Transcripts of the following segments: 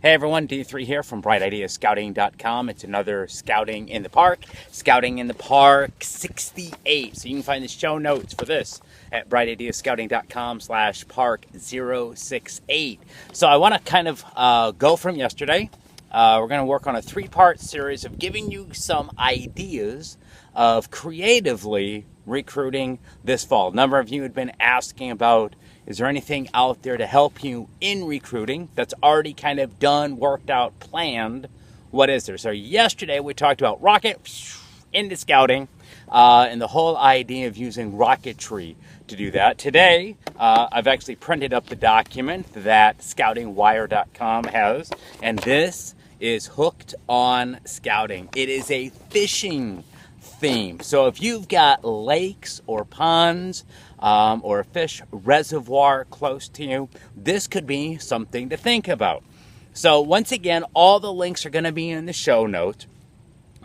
Hey everyone, D3 here from BrightIdeasScouting.com. It's another Scouting in the Park, Scouting in the Park 68. So you can find the show notes for this at BrightIdeasScouting.com/park068. So I want to kind of go from yesterday. We're going to work on a three-part series of giving you some ideas of creatively recruiting this fall. A number of you had been asking about, is there anything out there to help you in recruiting that's already kind of done, worked out, planned? What is there? So yesterday we talked about rocket into scouting and the whole idea of using rocketry to do that. Today, I've actually printed up the document that scoutingwire.com has, and this is Hooked on Scouting. It is a fishing theme. So if you've got lakes or ponds or a fish reservoir close to you, this could be something to think about. So once again, all the links are going to be in the show notes,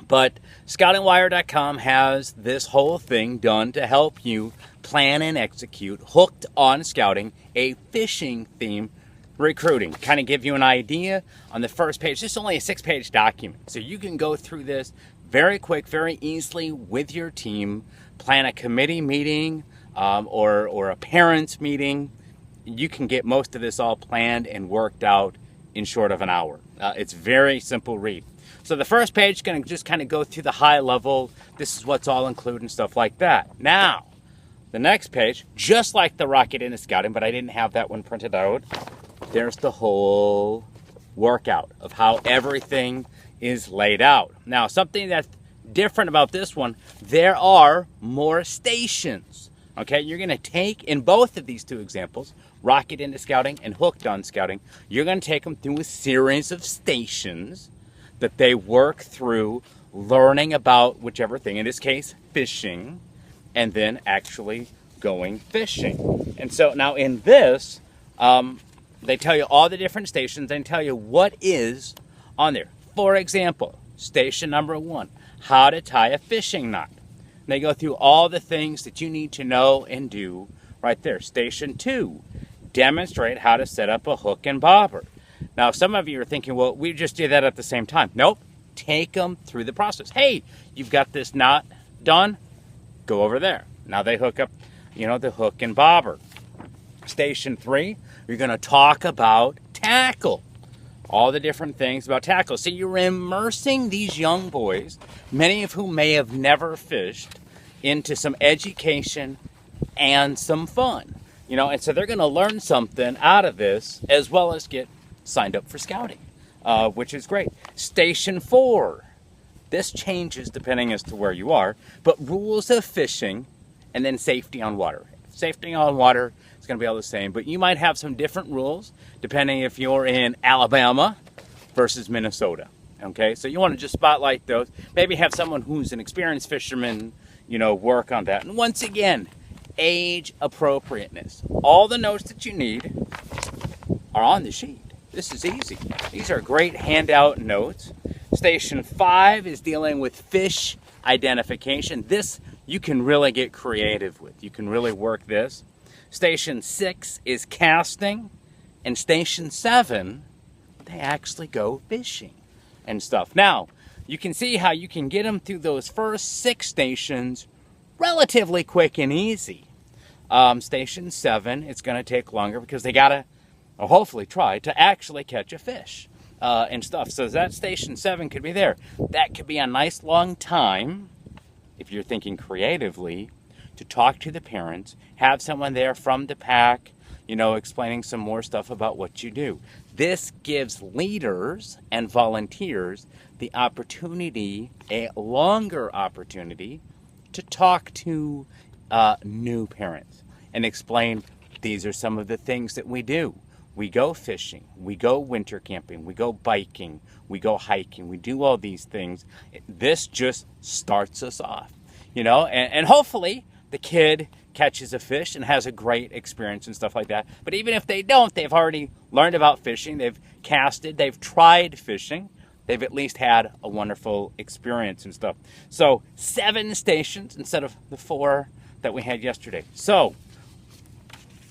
but scoutingwire.com has this whole thing done to help you plan and execute Hooked on Scouting, a fishing theme recruiting. Kind of give you an idea on the first page. This is only a 6-page document, so you can go through this very quick, very easily with your team, plan a committee meeting or a parents meeting. You can get most of this all planned and worked out in short of an hour. It's very simple read. So the first page is going to just kind of go through the high level. This is what's all included and stuff like that. Now, the next page, just like the Rocket into Scouting, but I didn't have that one printed out, there's the whole workout of how everything is laid out. Now, something that's different about this one, there are more stations. Okay, you're going to take, in both of these two examples, Rocket into Scouting and Hooked on Scouting, you're going to take them through a series of stations that they work through learning about whichever thing, in this case, fishing, and then actually going fishing. And so now in this, they tell you all the different stations and tell you what is on there. For example, station number 1, how to tie a fishing knot. They go through all the things that you need to know and do right there. Station 2, demonstrate how to set up a hook and bobber. Now, some of you are thinking, well, we just did that at the same time. Nope. Take them through the process. Hey, you've got this knot done. Go over there. Now they hook up, the hook and bobber. Station 3, you're going to talk about tackle. All the different things about tackle. So you're immersing these young boys, many of whom may have never fished, into some education and some fun. And so they're going to learn something out of this as well as get signed up for scouting, which is great. Station 4, this changes depending as to where you are, but rules of fishing and then safety on water. Safety on water is going to be all the same, but you might have some different rules depending if you're in Alabama versus Minnesota. Okay, so you want to just spotlight those. Maybe have someone who's an experienced fisherman, work on that. And once again, age appropriateness. All the notes that you need are on the sheet. This is easy. These are great handout notes. Station 5 is dealing with fish identification. This you can really get creative with. You can really work this. Station 6 is casting. And Station 7, they actually go fishing and stuff. Now, you can see how you can get them through those first 6 stations relatively quick and easy. Station 7, it's going to take longer because they got to, or hopefully try, to actually catch a fish and stuff. So that Station 7 could be there. That could be a nice long time, if you're thinking creatively, to talk to the parents, have someone there from the pack, explaining some more stuff about what you do. This gives leaders and volunteers the opportunity, a longer opportunity, to talk to new parents and explain these are some of the things that we do. We go fishing, we go winter camping, we go biking, we go hiking, we do all these things. This just starts us off, and hopefully the kid catches a fish and has a great experience and stuff like that. But even if they don't, they've already learned about fishing, they've casted, they've tried fishing, they've at least had a wonderful experience and stuff. So 7 stations instead of the 4 that we had yesterday. So,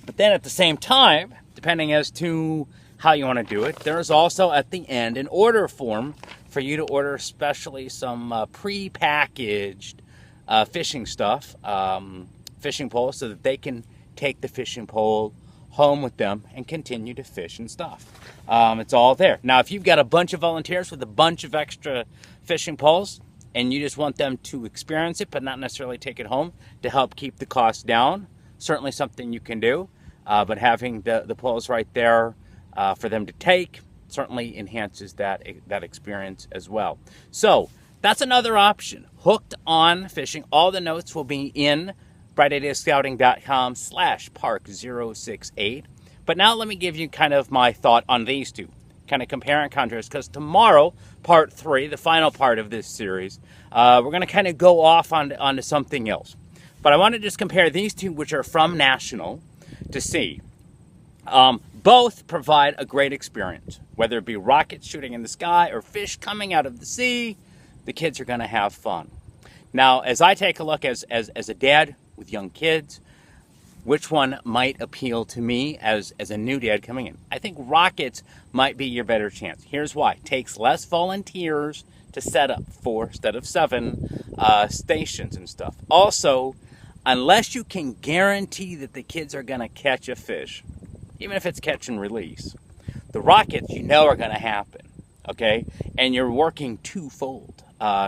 but then at the same time, depending as to how you want to do it. There's also at the end an order form for you to order, especially some pre-packaged fishing stuff, fishing poles, so that they can take the fishing pole home with them and continue to fish and stuff. It's all there. Now, if you've got a bunch of volunteers with a bunch of extra fishing poles and you just want them to experience it but not necessarily take it home to help keep the cost down, certainly something you can do. But having the poles right there for them to take certainly enhances that experience as well. So that's another option. Hooked on Fishing. All the notes will be in BrightIdeaScouting.com/park068. But now let me give you kind of my thought on these two. Kind of compare and contrast, because tomorrow, part 3, the final part of this series, we're going to kind of go off onto something else. But I want to just compare these two, which are from National, to see. Both provide a great experience. Whether it be rockets shooting in the sky or fish coming out of the sea, the kids are going to have fun. Now, as I take a look as a dad with young kids, which one might appeal to me as a new dad coming in? I think rockets might be your better chance. Here's why. It takes less volunteers to set up 4 instead of 7 stations and stuff. Also, unless you can guarantee that the kids are going to catch a fish, even if it's catch and release, the rockets you know are going to happen, okay? And you're working twofold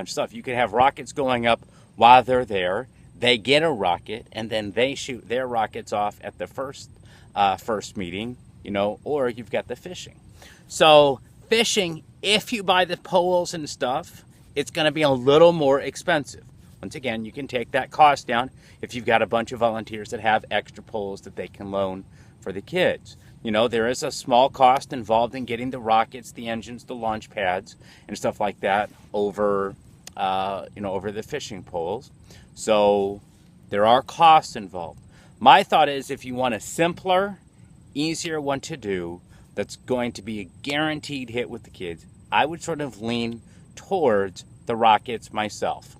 stuff. You could have rockets going up while they're there. They get a rocket, and then they shoot their rockets off at the first meeting, or you've got the fishing. So fishing, if you buy the poles and stuff, it's going to be a little more expensive. Once again, you can take that cost down if you've got a bunch of volunteers that have extra poles that they can loan for the kids. There is a small cost involved in getting the rockets, the engines, the launch pads, and stuff like that over the fishing poles. So there are costs involved. My thought is, if you want a simpler, easier one to do that's going to be a guaranteed hit with the kids, I would sort of lean towards the rockets myself.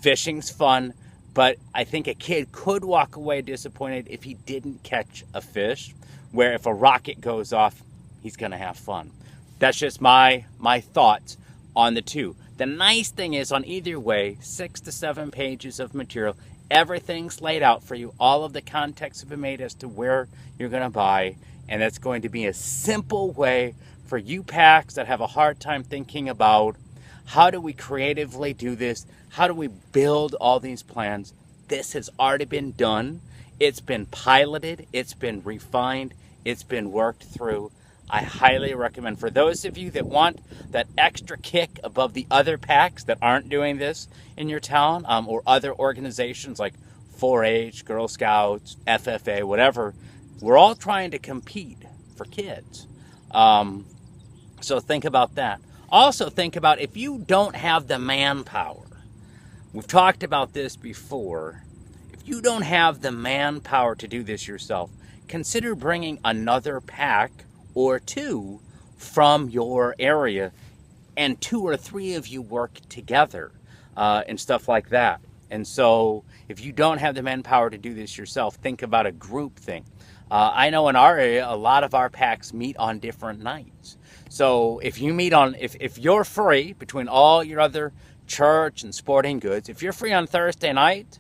Fishing's fun, but I think a kid could walk away disappointed if he didn't catch a fish, where if a rocket goes off, he's going to have fun. That's just my thoughts on the two. The nice thing is, on either way, 6 to 7 pages of material. Everything's laid out for you. All of the context have been made as to where you're going to buy. And that's going to be a simple way for you packs that have a hard time thinking about how do we creatively do this? How do we build all these plans? This has already been done. It's been piloted. It's been refined. It's been worked through. I highly recommend, for those of you that want that extra kick above the other packs that aren't doing this in your town, or other organizations like 4-H, Girl Scouts, FFA, whatever. We're all trying to compete for kids. So think about that. Also think about, if you don't have the manpower, we've talked about this before, if you don't have the manpower to do this yourself, consider bringing another pack or 2 from your area, and 2 or 3 of you work together and stuff like that. And so if you don't have the manpower to do this yourself, think about a group thing. I know in our area, a lot of our packs meet on different nights. So if you meet on, if you're free between all your other church and sporting goods, if you're free on Thursday night,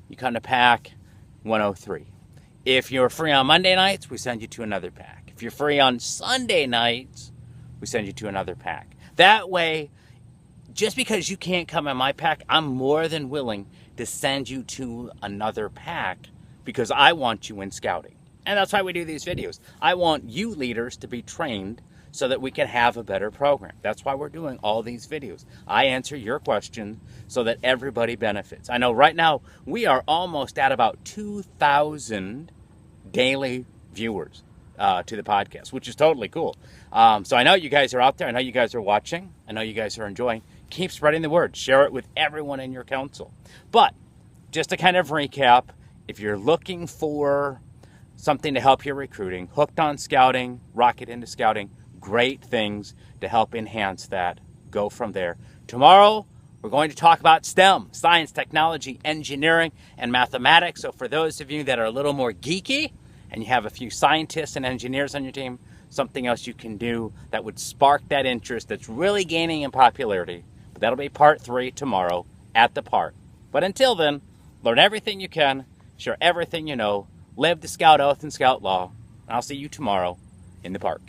you come to pack 103. If you're free on Monday nights, we send you to another pack. If you're free on Sunday nights, we send you to another pack. That way, just because you can't come in my pack, I'm more than willing to send you to another pack, because I want you in scouting. And that's why we do these videos. I want you leaders to be trained so that we can have a better program. That's why we're doing all these videos. I answer your question so that everybody benefits. I know right now we are almost at about 2,000 daily viewers to the podcast, which is totally cool. So I know you guys are out there. I know you guys are watching. I know you guys are enjoying. Keep spreading the word. Share it with everyone in your council. But just to kind of recap, if you're looking for something to help your recruiting, Hooked on Scouting, Rocket into Scouting, great things to help enhance that. Go from there. Tomorrow, we're going to talk about STEM, science, technology, engineering, and mathematics. So for those of you that are a little more geeky and you have a few scientists and engineers on your team, something else you can do that would spark that interest that's really gaining in popularity. But that'll be part 3 tomorrow at the park. But until then, learn everything you can, share everything you know, live the Scout Oath and Scout Law, and I'll see you tomorrow in the park.